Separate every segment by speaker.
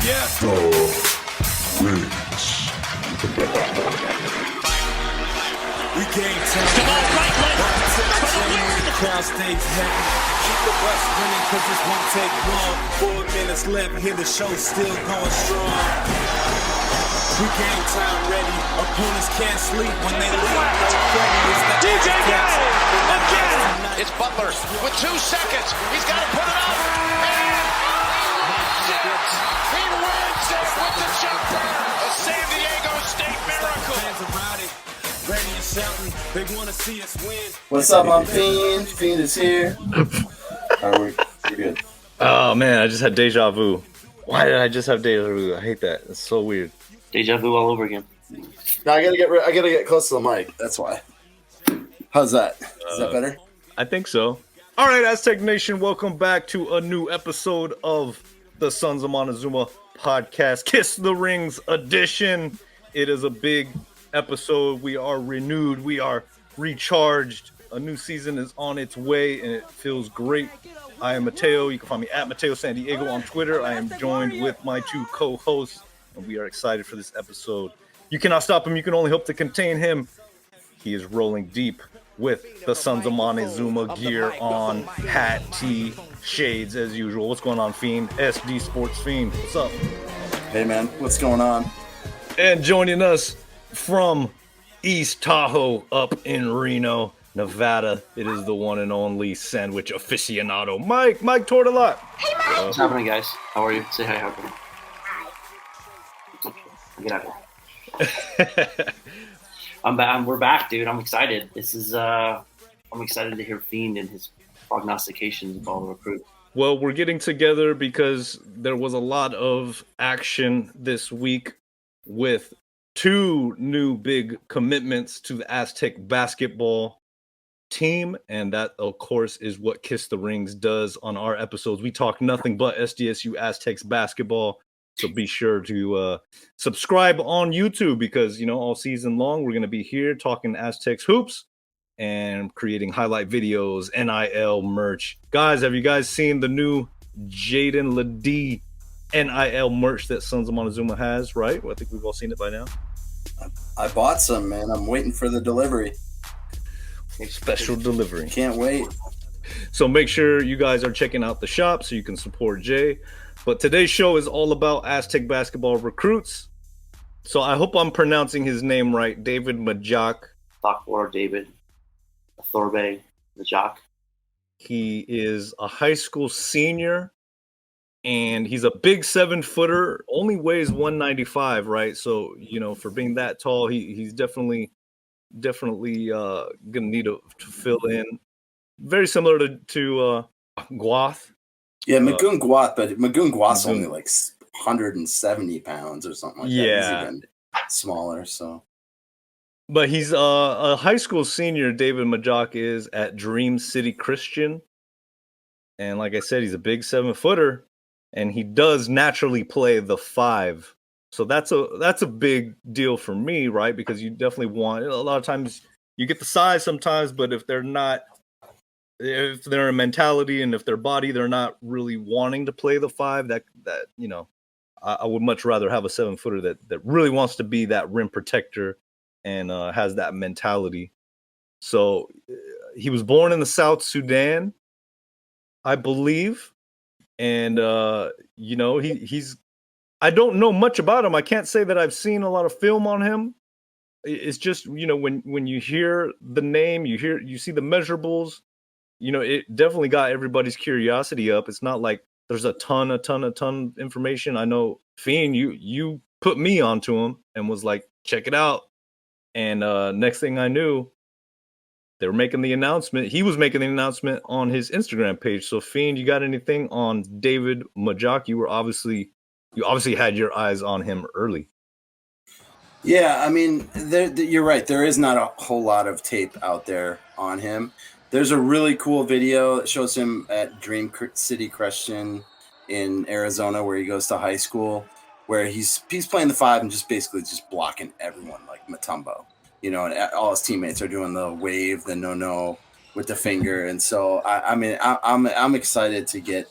Speaker 1: Yeah. We game time.
Speaker 2: Come on, right leg.
Speaker 1: The crowd stays heavy. Keep the bus running cause this won't take long. 4 minutes left, here the show still going strong. We game time ready. Opponents can't sleep when they leave.
Speaker 2: DJ again. It's Butler with 2 seconds. He's got to put it up. And he wins it with the jumper. A San Diego State miracle.
Speaker 1: Ready and shouting, they want to see us win.
Speaker 3: What's up, I'm Fiend. Fiend is here. We're good.
Speaker 4: Oh man, I just had deja vu. Why did I just have deja vu? I hate that. It's so weird.
Speaker 5: Deja vu all over again.
Speaker 3: No, I gotta get close to the mic. That's why. How's that? Is that better?
Speaker 4: I think so. All right, Aztec Nation, welcome back to a new episode of the Sons of Montezuma podcast, Kiss the Rings edition. It is a big episode. We are renewed. We are recharged. A new season is on its way, and it feels great. I am Mateo. You can find me at Mateo San Diego on Twitter. I am joined with my 2 co-hosts, and we are excited for this episode. You cannot stop him. You can only hope to contain him. He is rolling deep with the Sons of Montezuma gear on, hat, tee, shades as usual. What's going on, Fiend? SD Sports Fiend. What's up?
Speaker 3: Hey, man. What's going on?
Speaker 4: And joining us from East Tahoe up in Reno, Nevada, it is the one and only sandwich aficionado, Mike Tortolot.
Speaker 6: Hey, Mike.
Speaker 5: What's happening, guys? How are you? Say hi, how are you? Get out here. We're back, dude. I'm excited. I'm excited to hear Fiend and his prognostications of all the recruits.
Speaker 4: Well, we're getting together because there was a lot of action this week with 2 new big commitments to the Aztec basketball team, and that, of course, is what Kiss the Rings does on our episodes. We talk nothing but SDSU Aztecs basketball, so be sure to subscribe on YouTube because, you know, all season long we're going to be here talking Aztecs hoops and creating highlight videos, NIL merch. Guys, have you guys seen the new Jaden Ledee NIL merch that Sons of Montezuma has, right? Well, I think we've all seen it by now.
Speaker 3: I bought some, man. I'm waiting for the delivery.
Speaker 4: Special delivery.
Speaker 3: Can't wait.
Speaker 4: So make sure you guys are checking out the shop so you can support Jay. But today's show is all about Aztec basketball recruits. So I hope I'm pronouncing his name right. David Majak.
Speaker 5: Dr. David Thorbe Majak.
Speaker 4: He is a high school senior. And he's a big 7-footer, only weighs 195, right? So, you know, for being that tall, he's definitely gonna need to fill in. Very similar to Guath.
Speaker 3: Yeah, Magoon Guath, but Magoon Guath's only like 170 pounds or something like that.
Speaker 4: Yeah.
Speaker 3: He's even smaller, so.
Speaker 4: But he's a high school senior. David Majak is at Dream City Christian. And like I said, he's a big 7-footer. And he does naturally play the 5. So that's a big deal for me, right? Because you definitely want, a lot of times you get the size sometimes, but if they're a mentality and if their body, they're not really wanting to play the 5, that you know, I would much rather have a 7-footer that really wants to be that rim protector and has that mentality. So he was born in the South Sudan, I believe. And, you know, he's, I don't know much about him. I can't say that I've seen a lot of film on him. It's just, you know, when you hear the name, you see the measurables, you know, it definitely got everybody's curiosity up. It's not like there's a ton of information. I know, Fiend, you put me onto him and was like, check it out. And next thing I knew, they were making the announcement. He was making the announcement on his Instagram page. So, Fiend, you got anything on David Majak? You obviously had your eyes on him early.
Speaker 3: Yeah, I mean, you're right. There is not a whole lot of tape out there on him. There's a really cool video that shows him at Dream City Christian in Arizona, where he goes to high school, where he's playing the 5 and just basically just blocking everyone like Mutombo. You know, and all his teammates are doing the wave, the no with the finger. And so, I'm excited to get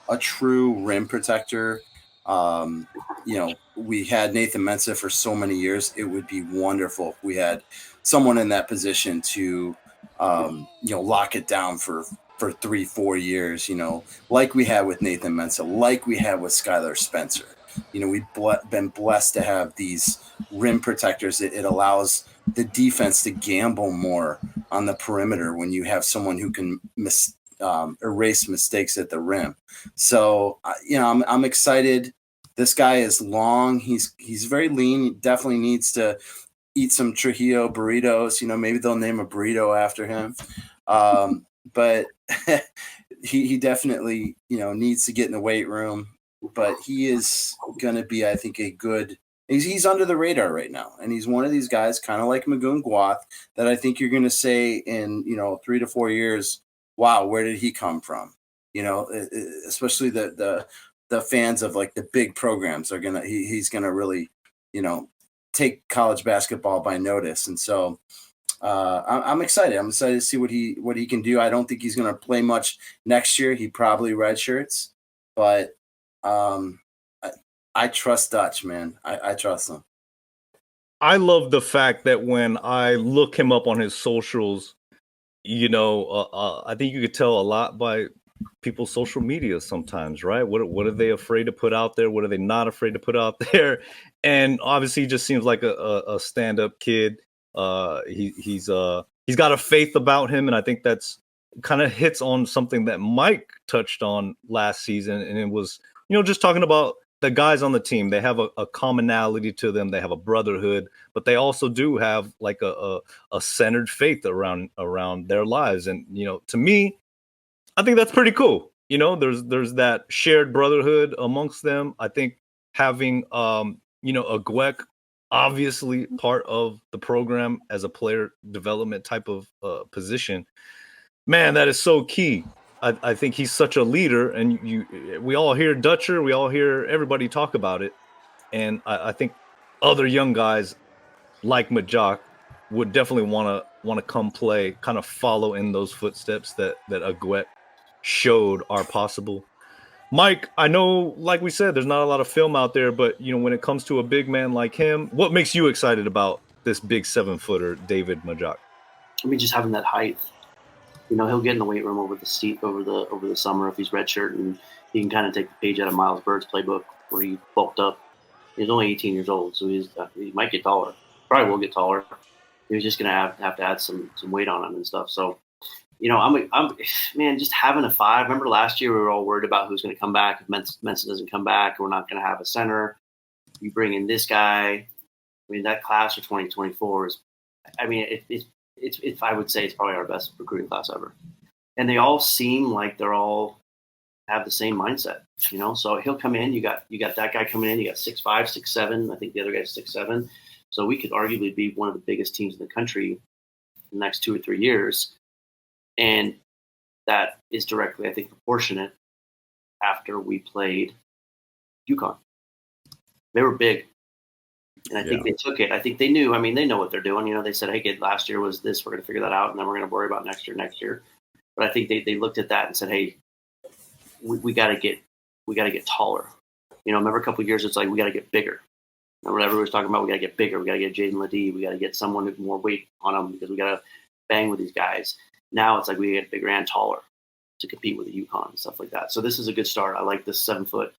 Speaker 3: a true rim protector We had Nathan Mensah for so many years. It would be wonderful if we had someone in that position to, lock it down for 3-4 years, like we had with Nathan Mensah, like we had with Skylar Spencer. We've been blessed to have these rim protectors. It allows the defense to gamble more on the perimeter when you have someone who can erase mistakes at the rim. So, I'm excited. This guy is long. He's very lean. He definitely needs to eat some Trujillo burritos. Maybe they'll name a burrito after him. But he definitely, needs to get in the weight room. But he is going to be, I think, he's under the radar right now. And he's one of these guys, kind of like Magoon Gwath, that I think you're going to say in, 3 to 4 years, wow, where did he come from? Especially the fans of like the big programs are he's gonna really, take college basketball by notice. And so I'm excited. I'm excited to see what he can do. I don't think he's gonna play much next year. He probably redshirts, but I trust Dutch, man. I trust him.
Speaker 4: I love the fact that when I look him up on his socials, I think you could tell a lot by people's social media sometimes, right? What are they afraid to put out there? What are they not afraid to put out there? And obviously he just seems like a stand-up kid. He's got a faith about him, and I think that's kind of hits on something that Mike touched on last season, and it was, just talking about the guys on the team. They have a commonality to them. They have a brotherhood, but they also do have like a centered faith around their lives. And, to me, I think that's pretty cool. There's that shared brotherhood amongst them. I think having, a Gwek, obviously part of the program as a player development type of position, man, that is so key. I think he's such a leader, and we all hear Dutcher, we all hear everybody talk about it. And I think other young guys like Majak would definitely want to come play, kind of follow in those footsteps that Agwet showed are possible. Mike, I know, like we said, there's not a lot of film out there, but when it comes to a big man like him, what makes you excited about this big 7-footer, David Majak?
Speaker 5: I mean, just having that height. He'll get in the weight room over the summer if he's redshirt, and he can kind of take the page out of Miles Bird's playbook where he bulked up. He's only 18 years old, so he might get taller. Probably will get taller. He's just gonna have to add some weight on him and stuff. So, I'm man, just having a 5. Remember last year we were all worried about who's going to come back if Mensah doesn't come back. We're not going to have a center. You bring in this guy. I mean, that class for 2024 is. I mean, it's I would say it's probably our best recruiting class ever. And they all seem like they're all have the same mindset, So he'll come in. You got that guy coming in. You got 6'5", 6'7". I think the other guy's 6'7". So we could arguably be one of the biggest teams in the country in the next 2 or 3 years. And that is directly, I think, proportionate after we played UConn. They were big. And I think they took it. I think they knew. I mean, they know what they're doing. They said, hey, last year was this. We're going to figure that out, and then we're going to worry about next year. But I think they looked at that and said, hey, we got to get taller. Remember a couple of years, it's like we got to get bigger. Remember everyone was talking about we got to get bigger. We got to get Jaden Ledee. We got to get someone with more weight on them because we got to bang with these guys. Now it's like we get bigger and taller to compete with the UConn and stuff like that. So this is a good start. I like this 7-foot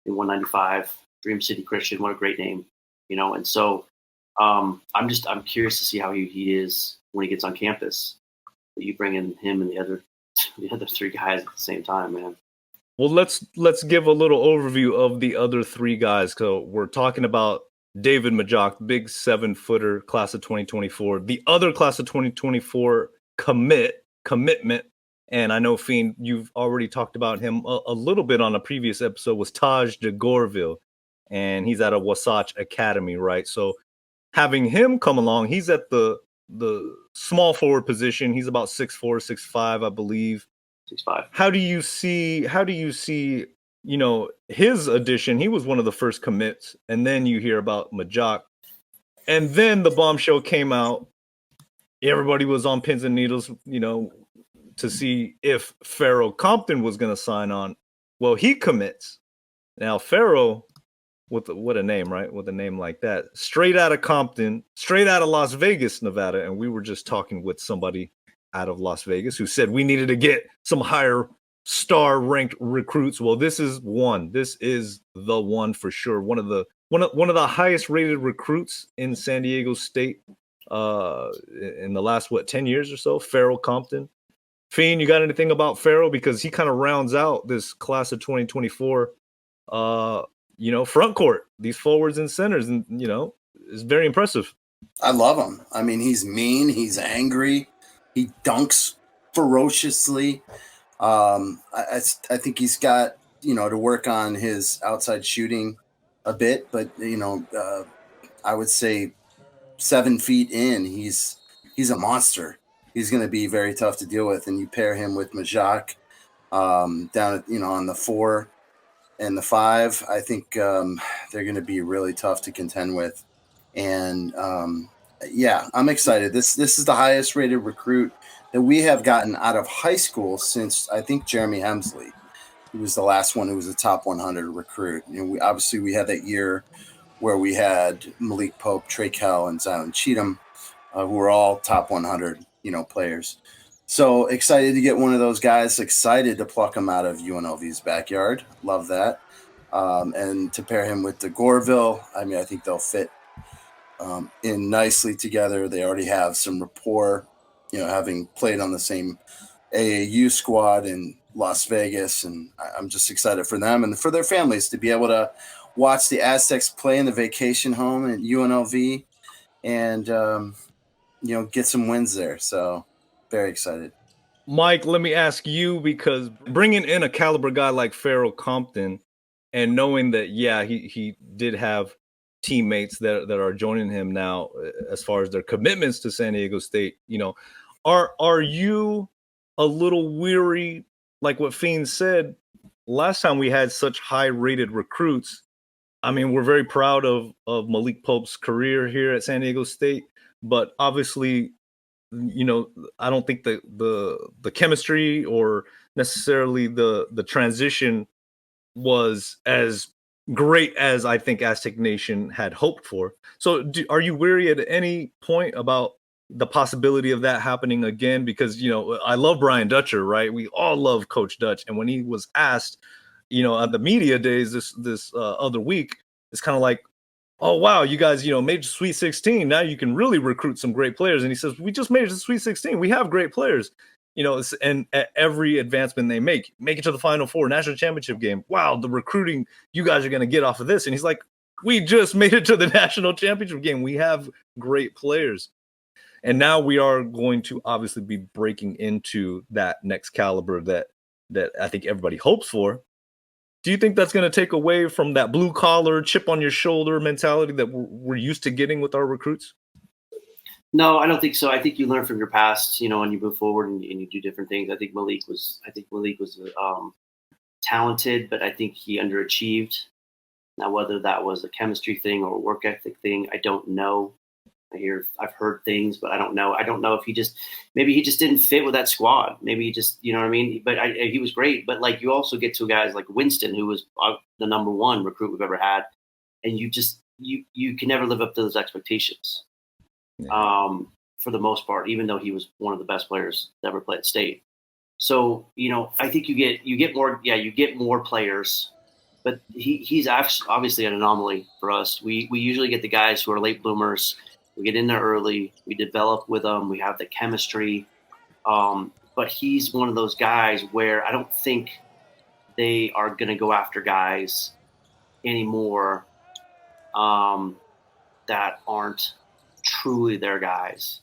Speaker 5: in 195, Dream City Christian. What a great name. And so I'm curious to see how he is when he gets on campus. You bring in him and the other 3 guys at the same time, man.
Speaker 4: Well, let's give a little overview of the other 3 guys. So we're talking about David Majak, big 7-footer, class of 2024. The other class of 2024 commitment, and I know, Fiend, you've already talked about him a little bit on a previous episode, was Tag DeGourville. And he's at a Wasatch Academy, right? So having him come along, he's at the small forward position. He's about 6'4", 6'5", I believe.
Speaker 5: 6'5".
Speaker 4: How do you see, his addition? He was one of the first commits, and then you hear about Majak. And then the bombshell came out. Everybody was on pins and needles, to see if Pharaoh Compton was going to sign on. Well, he commits. Now, Pharaoh, what a name, right? With a name like that, straight out of Compton, straight out of Las Vegas, Nevada. And we were just talking with somebody out of Las Vegas who said we needed to get some higher star ranked recruits. Well, this is one. This is the one for sure. One of the highest rated recruits in San Diego State in the last 10 years or so. Pharaoh Compton. Fiend, you got anything about Pharaoh? Because he kind of rounds out this class of 2024 front court, these forwards and centers, and is very impressive.
Speaker 3: I love him. I mean, he's mean, he's angry, he dunks ferociously. I think he's got to work on his outside shooting a bit, but I would say 7 feet in, he's a monster. He's going to be very tough to deal with, and you pair him with Majak down at on the 4 and the 5. I think they're going to be really tough to contend with, and I'm excited. This is the highest rated recruit that we have gotten out of high school since I think Jeremy Hemsley. He was the last one who was a top 100 recruit. We had that year where we had Malik Pope, Trey Kell, and Zion Cheatham, who were all top 100 players. So excited to get one of those guys, excited to pluck him out of UNLV's backyard. Love that. And to pair him with DeGourville, I think they'll fit in nicely together. They already have some rapport, having played on the same AAU squad in Las Vegas. And I'm just excited for them and for their families to be able to watch the Aztecs play in the vacation home at UNLV and, get some wins there. So very excited.
Speaker 4: Mike, let me ask you, because bringing in a caliber guy like Pharaoh Compton and knowing that, he did have teammates that are joining him now as far as their commitments to San Diego State, are you a little weary, like what Fiend said, last time we had such high rated recruits? We're very proud of Malik Pope's career here at San Diego State, but obviously, I don't think the chemistry or necessarily the transition was as great as I think Aztec Nation had hoped for. So are you weary at any point about the possibility of that happening again? Because, I love Brian Dutcher, right? We all love Coach Dutch. And when he was asked, at the media days this other week, it's kind of like, oh, wow, you guys, made the Sweet 16. Now you can really recruit some great players. And he says, we just made the Sweet 16. We have great players. And at every advancement they make it to the Final Four, national championship game. Wow, the recruiting you guys are going to get off of this. And he's like, we just made it to the national championship game. We have great players. And now we are going to obviously be breaking into that next caliber that I think everybody hopes for. Do you think that's going to take away from that blue collar, chip on your shoulder mentality that we're used to getting with our recruits?
Speaker 5: No, I don't think so. I think you learn from your past, and you move forward and you do different things. I think Malik was talented, but I think he underachieved. Now, whether that was a chemistry thing or a work ethic thing, I don't know. I've heard things, but I don't know. I don't know if he just didn't fit with that squad. Maybe he just, you know what I mean? But he was great. But like, you also get to guys like Winston, who was the number one recruit we've ever had. And you can never live up to those expectations. Yeah. For the most part, even though he was one of the best players to ever play at State. So, I think you get more players, but he's obviously an anomaly for us. We usually get the guys who are late bloomers. We get in there early. We develop with them. We have the chemistry. But he's one of those guys where I don't think they are going to go after guys anymore that aren't truly their guys.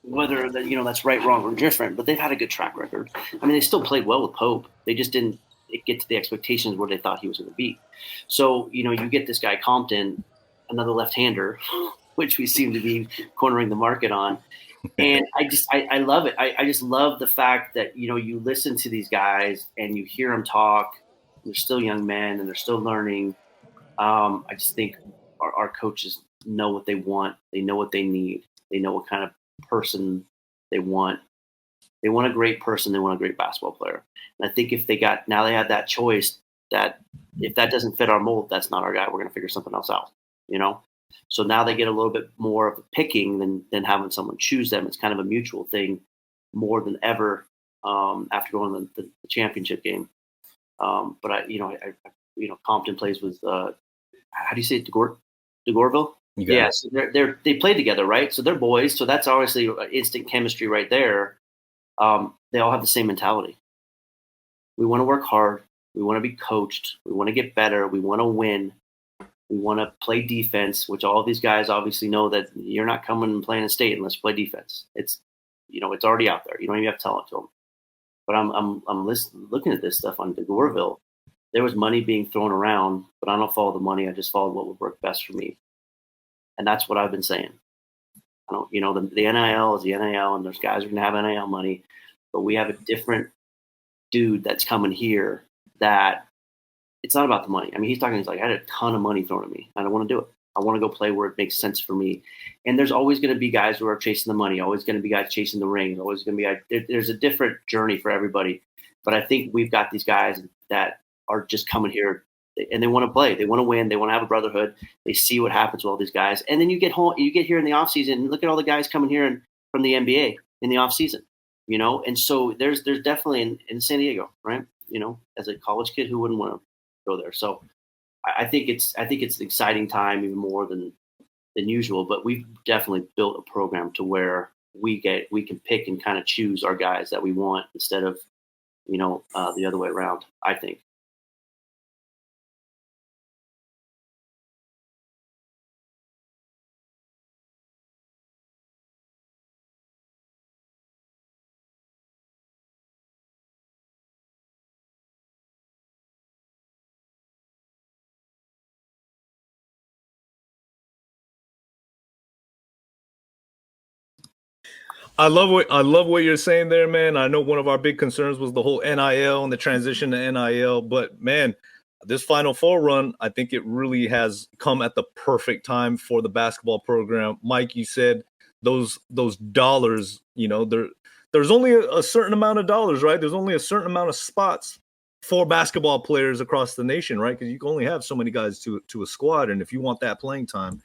Speaker 5: Whether that's right, wrong, or different, but they've had a good track record. They still played well with Pope. They just didn't get to the expectations where they thought he was going to be. So, you get this guy Compton, another left-hander, which we seem to be cornering the market on. And I love it. I just love the fact that, you listen to these guys and you hear them talk. They're still young men and they're still learning. I just think our coaches know what they want. They know what they need. They know what kind of person they want. They want a great person. They want a great basketball player. And I think if they had that choice, that if that doesn't fit our mold, that's not our guy. We're going to figure something else out, you know? So now they get a little bit more of a picking than having someone choose them. It's kind of a mutual thing more than ever after going to the championship game. But Compton plays with how do you say it? DeGourville? Yeah, so they played together, right? So they're boys. So that's obviously instant chemistry right there. They all have the same mentality. We want to work hard. We want to be coached. We want to get better. We want to win. We want to play defense, which all of these guys obviously know that you're not coming and playing a state unless you play defense. It's already out there. You don't even have to tell it to them. But I'm looking at this stuff on DeGourville. There was money being thrown around, but I don't follow the money. I just follow what would work best for me. And that's what I've been saying. I don't, the NIL is the NIL, and there's guys who are going to have NIL money, but we have a different dude that's coming here that it's not about the money. I mean, he's like, I had a ton of money thrown at me. I don't want to do it. I want to go play where it makes sense for me. And there's always going to be guys who are chasing the money, always going to be guys chasing the rings, always going to be guys. There's a different journey for everybody. But I think we've got these guys that are just coming here and they want to play. They want to win. They want to have a brotherhood. They see what happens with all these guys. And then you get here in the offseason and look at all the guys coming here from the NBA in the offseason, And so there's definitely in San Diego, right? As a college kid, who wouldn't want to go there? So I think it's an exciting time, even more than usual. But we've definitely built a program to where we can pick and kind of choose our guys that we want instead of the other way around, I think.
Speaker 4: I love what you're saying there, man. I know one of our big concerns was the whole NIL and the transition to NIL, but man, this Final Four run, I think it really has come at the perfect time for the basketball program. Mike, you said those dollars, there's only a certain amount of dollars, right? There's only a certain amount of spots for basketball players across the nation, right? Because you can only have so many guys to a squad, and if you want that playing time,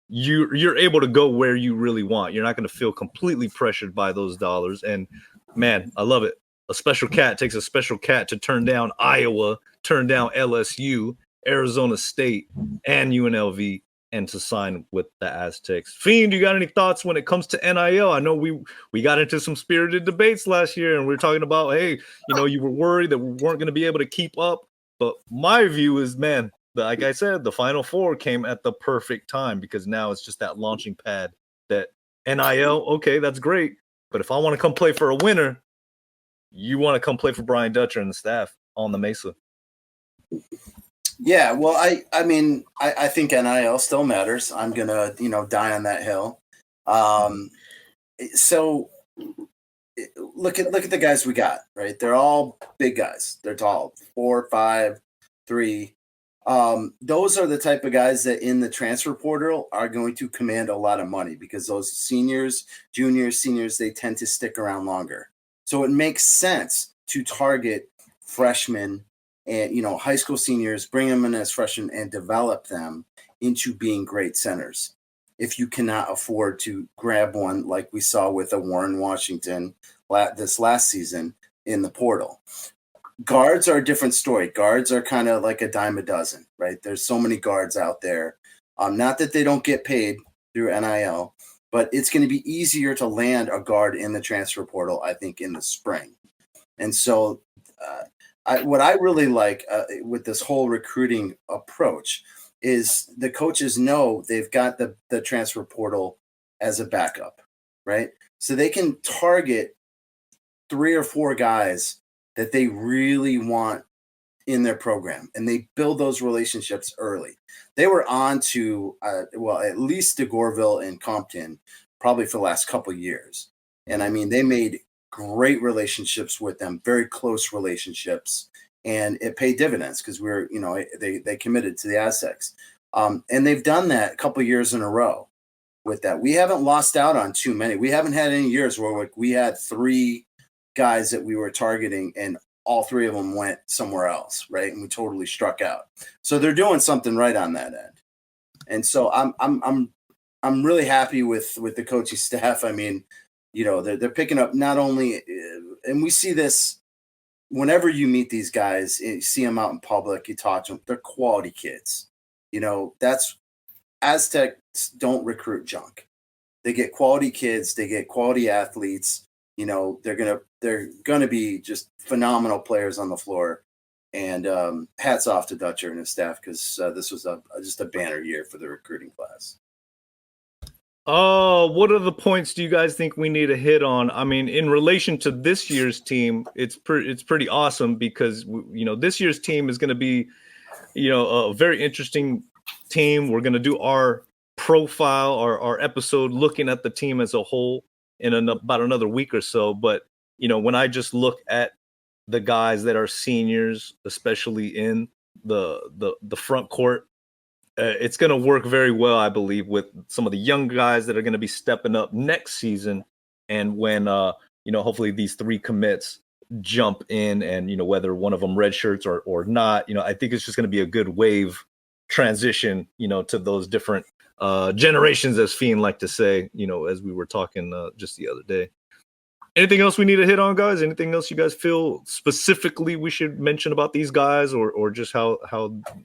Speaker 4: you're able to go where you really want. You're not going to feel completely pressured by those dollars. And man, I love it. A special cat takes a special cat to turn down Iowa, turn down LSU, Arizona State, and UNLV, and to sign with the Aztecs. Fiend, you got any thoughts when it comes to NIL? I know we got into some spirited debates last year, and we were talking about, hey, you were worried that we weren't going to be able to keep up. But my view is, man, like I said, the Final Four came at the perfect time because now it's just that launching pad. That NIL, okay, that's great. But if I want to come play for a winner, you want to come play for Brian Dutcher and the staff on the Mesa.
Speaker 3: Yeah, well, I mean, I think NIL still matters. I'm gonna, die on that hill. So look at the guys we got, right? They're all big guys. They're tall, 4, 5, 3. Those are the type of guys that in the transfer portal are going to command a lot of money because those seniors, juniors, seniors, they tend to stick around longer. So it makes sense to target freshmen and, high school seniors, bring them in as freshmen and develop them into being great centers. If you cannot afford to grab one like we saw with a Warren Washington this last season in the portal. Guards are a different story. Guards are kind of like a dime a dozen, right? There's so many guards out there. Not that they don't get paid through NIL, but it's going to be easier to land a guard in the transfer portal, I think, in the spring. And so what I really like with this whole recruiting approach is the coaches know they've got the transfer portal as a backup, right? So they can target 3 or 4 guys that they really want in their program, and they build those relationships early. They were on to, at least DeGourville and Compton probably for the last couple of years. And I mean, they made great relationships with them, very close relationships, and it paid dividends because they committed to the Aztecs. And they've done that a couple of years in a row with that. We haven't lost out on too many. We haven't had any years where we had 3 guys that we were targeting and all three of them went somewhere else, right? And we totally struck out. So they're doing something right on that end. And so I'm really happy with the coaching staff. I mean, you know, they're picking up not only, and we see this whenever you meet these guys, you see them out in public, you talk to them, they're quality kids. You know, that's Aztecs don't recruit junk. They get quality kids, they get quality athletes. You know, they're gonna be just phenomenal players on the floor. And hats off to Dutcher and his staff, because this was just a banner year for the recruiting class.
Speaker 4: What are the points do you guys think we need to hit on? I mean, in relation to this year's team, it's pretty awesome because you know this year's team is going to be, you know, a very interesting team. We're going to do our profile, our episode looking at the team as a whole in about another week or so. But you know, when I just look at the guys that are seniors, especially in the front court, it's going to work very well, I believe, with some of the young guys that are going to be stepping up next season. And when, you know, hopefully these three commits jump in and, you know, whether one of them red shirts or not, you know, I think it's just going to be a good wave transition, you know, to those different generations, as Fiend like to say, you know, as we were talking just the other day. Anything else we need to hit on, guys? Anything else you guys feel specifically we should mention about these guys, or just how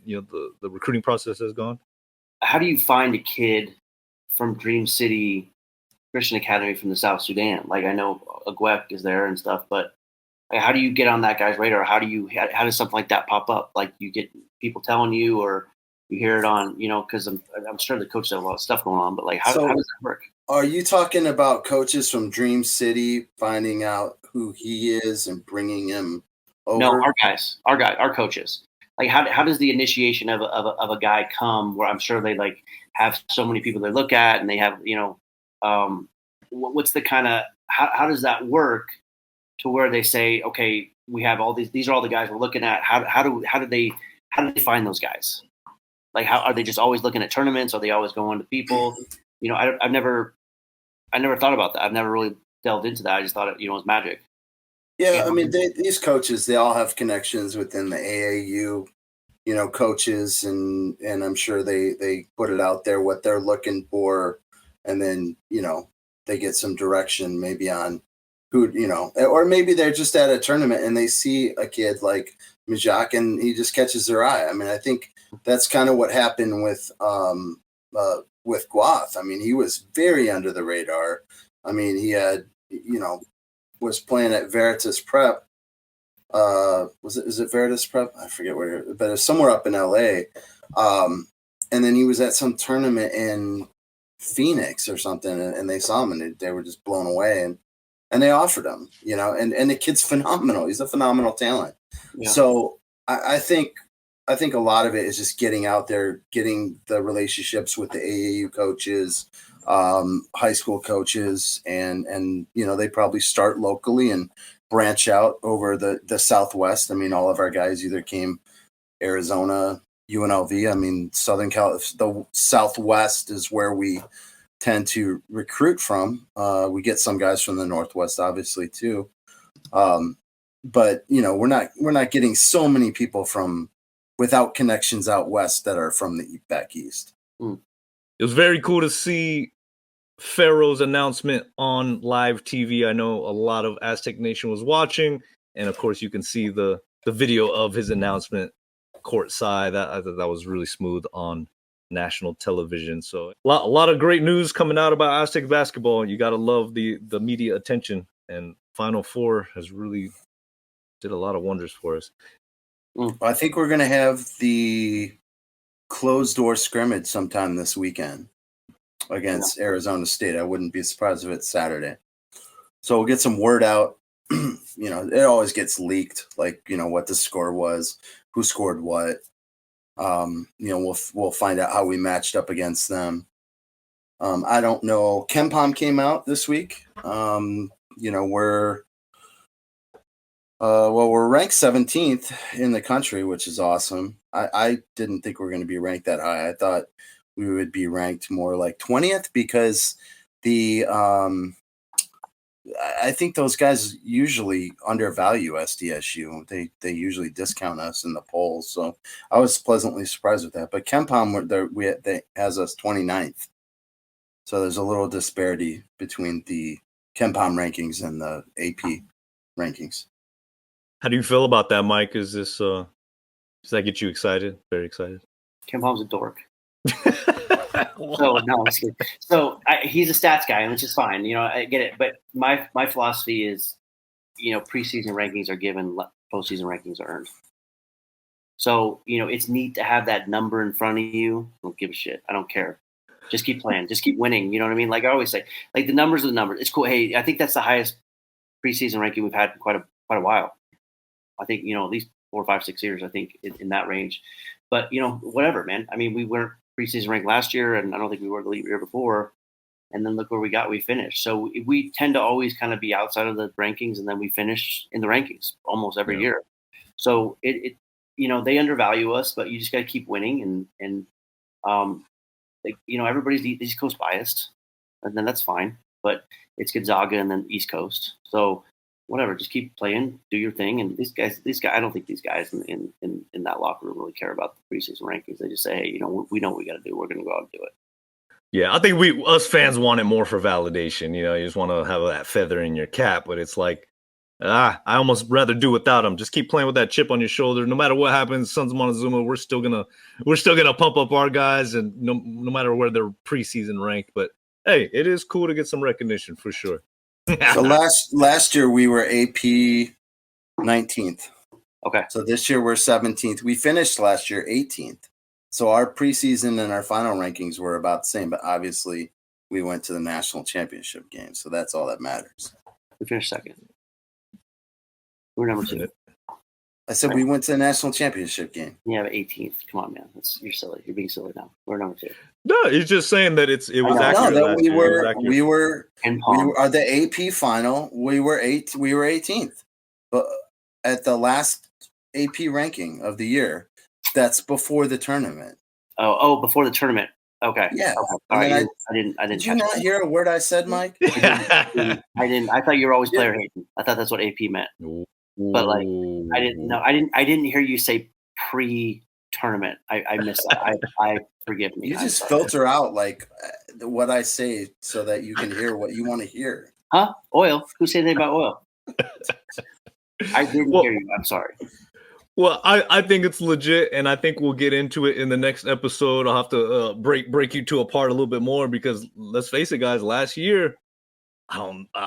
Speaker 4: you know the recruiting process has gone?
Speaker 5: How do you find a kid from Dream City Christian Academy from the South Sudan? Like, I know Agwek is there and stuff, but like, how do you get on that guy's radar? How does something like that pop up? Like, you get people telling you, or you hear it on, you know, because I'm sure the coaches have a lot of stuff going on, but like, how does that work?
Speaker 3: Are you talking about coaches from Dream City finding out who he is and bringing him over?
Speaker 5: No, our coaches. Like, how does the initiation of a guy come? Where I'm sure they like have so many people they look at, and they have, you know, what's the kind of how does that work to where they say, okay, we have all these are all the guys we're looking at. How do they find those guys? Like, how are they just always looking at tournaments? Are they always going to people? You know, I've never thought about that. I've never really delved into that. I just thought it, you know, was magic.
Speaker 3: Yeah, I mean, these coaches, they all have connections within the AAU, you know, coaches, and I'm sure they put it out there what they're looking for, and then, you know, they get some direction maybe on who, you know, or maybe they're just at a tournament and they see a kid like Majak and he just catches their eye. I mean, I think that's kind of what happened with Guath. I mean, he was very under the radar. I mean, he had, you know, was playing at Veritas Prep. Is it Veritas Prep? I forget where, but it was somewhere up in LA. And then he was at some tournament in Phoenix or something, and they saw him and they were just blown away, and they offered him, you know, and the kid's phenomenal. He's a phenomenal talent. Yeah. So I think a lot of it is just getting out there, getting the relationships with the AAU coaches, high school coaches, and you know, they probably start locally and branch out over the Southwest. I mean, all of our guys either came Arizona, UNLV. I mean, Southern Cal, the Southwest is where we tend to recruit from. We get some guys from the Northwest, obviously, too. But you know, we're not getting so many people from without connections out west that are from the back east.
Speaker 4: It was very cool to see Pharaoh's announcement on live TV. I know a lot of Aztec Nation was watching, and of course you can see the video of his announcement courtside. That was really smooth on national television. So a lot of great news coming out about Aztec basketball. You got to love the media attention, and Final Four has really did a lot of wonders for us.
Speaker 3: I think we're going to have the closed door scrimmage sometime this weekend against Arizona State. I wouldn't be surprised if it's Saturday. So we'll get some word out. You know, it always gets leaked, like, you know, what the score was, who scored what. You know, we'll find out how we matched up against them. I don't know. KenPom came out this week. You know, we're ranked 17th in the country, which is awesome. I didn't think we were going to be ranked that high. I thought we would be ranked more like 20th because the I think those guys usually undervalue SDSU. They usually discount us in the polls. So I was pleasantly surprised with that. But KenPom, they has us 29th. So there's a little disparity between the KenPom rankings and the AP rankings.
Speaker 4: How do you feel about that, Mike? Does that get you excited? Very excited.
Speaker 5: KenPom's a dork. So he's a stats guy, which is fine. I get it. But my philosophy is, preseason rankings are given, postseason rankings are earned. So, it's neat to have that number in front of you. I don't give a shit. I don't care. Just keep playing. Just keep winning. You know what I mean? Like I always say, like the numbers are the numbers. It's cool. Hey, I think that's the highest preseason ranking we've had in quite a while. I think, at least 4, 5, 6 years, I think in that range. But, whatever, man. I mean, we weren't preseason ranked last year, and I don't think we were the year before. And then look where we finished. So we tend to always kind of be outside of the rankings, and then we finish in the rankings almost every year. So they undervalue us, but you just got to keep winning. And everybody's East Coast biased, and then that's fine. But it's Gonzaga and then East Coast. So whatever, just keep playing, do your thing. And these guys, I don't think these guys in that locker room really care about the preseason rankings. They just say, hey, we know what we got to do. We're going to go out and do it.
Speaker 4: Yeah, I think us fans want it more for validation. You just want to have that feather in your cap, but it's like, I almost rather do without them. Just keep playing with that chip on your shoulder. No matter what happens, Sons of Montezuma, we're still gonna pump up our guys, and no matter where they're preseason ranked. But hey, it is cool to get some recognition for sure.
Speaker 3: So last year we were AP 19th.
Speaker 5: Okay.
Speaker 3: So this year we're 17th. We finished last year 18th. So our preseason and our final rankings were about the same, but obviously we went to the national championship game. So that's all that matters.
Speaker 5: We finished second. We're number 2.
Speaker 3: I said we went to the national championship game.
Speaker 5: Yeah, but 18th. Come on, man. You're silly. You're being silly now. We're number 2.
Speaker 4: No, he's just saying that it was accurate.
Speaker 3: No, that we were the AP final. We were 18th, but at the last AP ranking of the year, that's before the tournament.
Speaker 5: Oh, before the tournament. Okay.
Speaker 3: Yeah.
Speaker 5: Okay. All right. I didn't.
Speaker 3: Did you not hear a word I said, Mike?
Speaker 5: I didn't. I thought you were always player hating. I thought that's what AP meant. But like, I didn't know. I didn't hear you say pre-tournament. I missed that. I forgive me.
Speaker 3: You just filter out like what I say so that you can hear what you want to hear.
Speaker 5: Huh? Oil? Who said anything about oil? I didn't hear you. I'm sorry.
Speaker 4: Well, I think it's legit, and I think we'll get into it in the next episode. I'll have to break you two apart a little bit more because let's face it, guys. Last year, I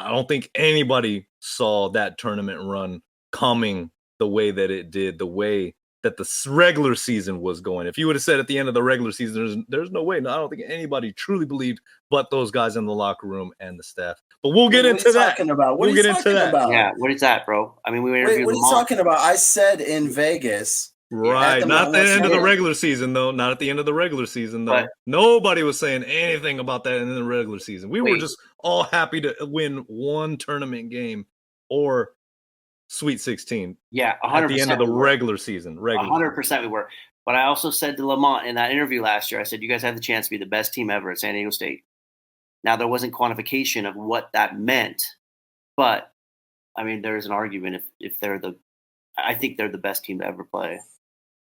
Speaker 4: don't think anybody saw that tournament run coming the way that it did, the way that the regular season was going. If you would have said at the end of the regular season, there's no way. No, I don't think anybody truly believed, but those guys in the locker room and the staff. But we'll get into that.
Speaker 3: What are you talking about?
Speaker 5: Yeah, what is that, bro? I mean, we interviewed
Speaker 3: what are you talking about? I said in Vegas.
Speaker 4: Right, not at the end of the regular season, though. Not at the end of the regular season, though. But nobody was saying anything about that in the regular season. We were just all happy to win one tournament game or Sweet 16.
Speaker 5: Yeah, 100%.
Speaker 4: At the end of the regular season.
Speaker 5: 100% we were. But I also said to Lamont in that interview last year, I said, you guys have the chance to be the best team ever at San Diego State. Now, there wasn't quantification of what that meant. But, I mean, there's an argument if they're I think they're the best team to ever play.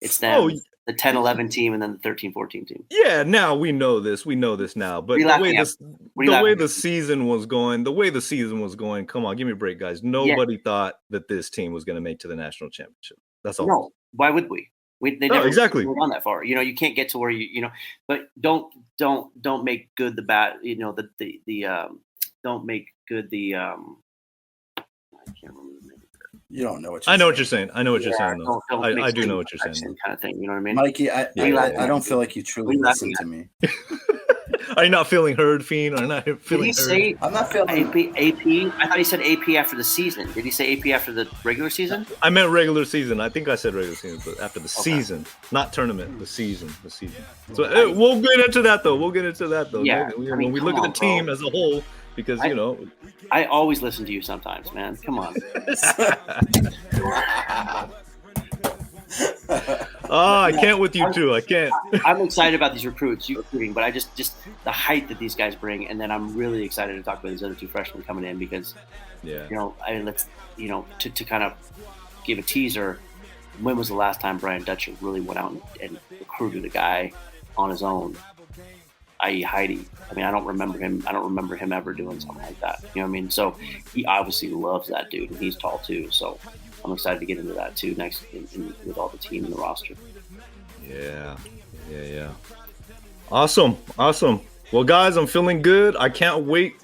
Speaker 5: It's them, the 10-11 team, and then the 13-14 team.
Speaker 4: Yeah, now we know this. We know this now. But the way the season was going, come on, give me a break, guys. Nobody thought that this team was going to make to the national championship. That's all.
Speaker 5: No, why would we? They never gone that far. You can't get to where but don't make good the bad. Don't make good the. I can't remember the name.
Speaker 3: You don't know what
Speaker 4: I know what you're saying. I know what you're saying, though. I do know what you're saying.
Speaker 5: Kind of thing, you know what I mean?
Speaker 3: Mikey, I don't feel like you truly listen to me.
Speaker 4: Are you not feeling heard, Fiend? Are not feeling heard?
Speaker 3: I'm not feeling
Speaker 5: AP. I thought he said AP after the season. Did he say AP after the regular season?
Speaker 4: I meant regular season. I think I said regular season, but after the season, not tournament. The season. So we'll get into that, though.
Speaker 5: Yeah.
Speaker 4: When we look at the team as a whole. Because,
Speaker 5: I always listen to you sometimes, man. Come on.
Speaker 4: I can't with you too. I can't.
Speaker 5: I'm excited about these recruits, but I just the height that these guys bring, and then I'm really excited to talk about these other 2 freshmen coming in because, to kind of give a teaser. When was the last time Brian Dutcher really went out and recruited a guy on his own, i.e. Heidi? I mean, I don't remember him ever doing something like that. You know what I mean? So he obviously loves that dude, and he's tall too. So I'm excited to get into that too next with all the team and the roster.
Speaker 4: Yeah. Awesome. Well, guys, I'm feeling good. I can't wait.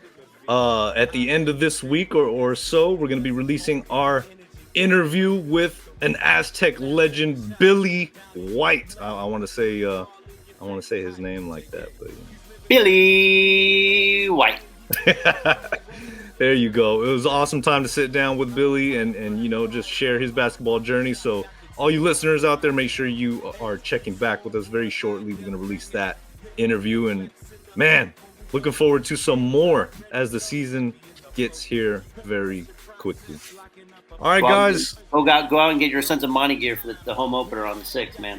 Speaker 4: At the end of this week or so, we're going to be releasing our interview with an Aztec legend, Billy White. I want to say his name like that, but
Speaker 5: Billy White.
Speaker 4: There you go. It was an awesome time to sit down with Billy and just share his basketball journey. So all you listeners out there, make sure you are checking back with us very shortly. We're going to release that interview, and man, looking forward to some more as the season gets here very quickly. All right, guys.
Speaker 5: Go out and get your Sons of Monty gear for the home opener on the 6th, man.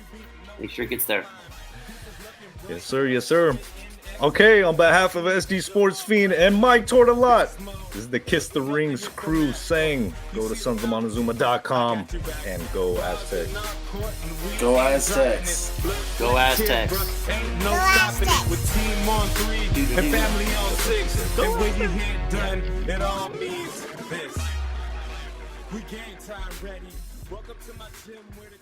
Speaker 5: Make sure it gets there.
Speaker 4: Yes, sir. Okay, on behalf of SD Sports Fiend and Mike Tortolot, this is the Kiss the Rings crew saying, go to sonsofmontezuma.com and go Aztecs.
Speaker 3: Go Aztecs.
Speaker 5: Go Aztecs.
Speaker 1: Ain't no stopping it with team on 3 and family on 6. And when you get done, it all means this. We game time ready. Welcome to my gym where the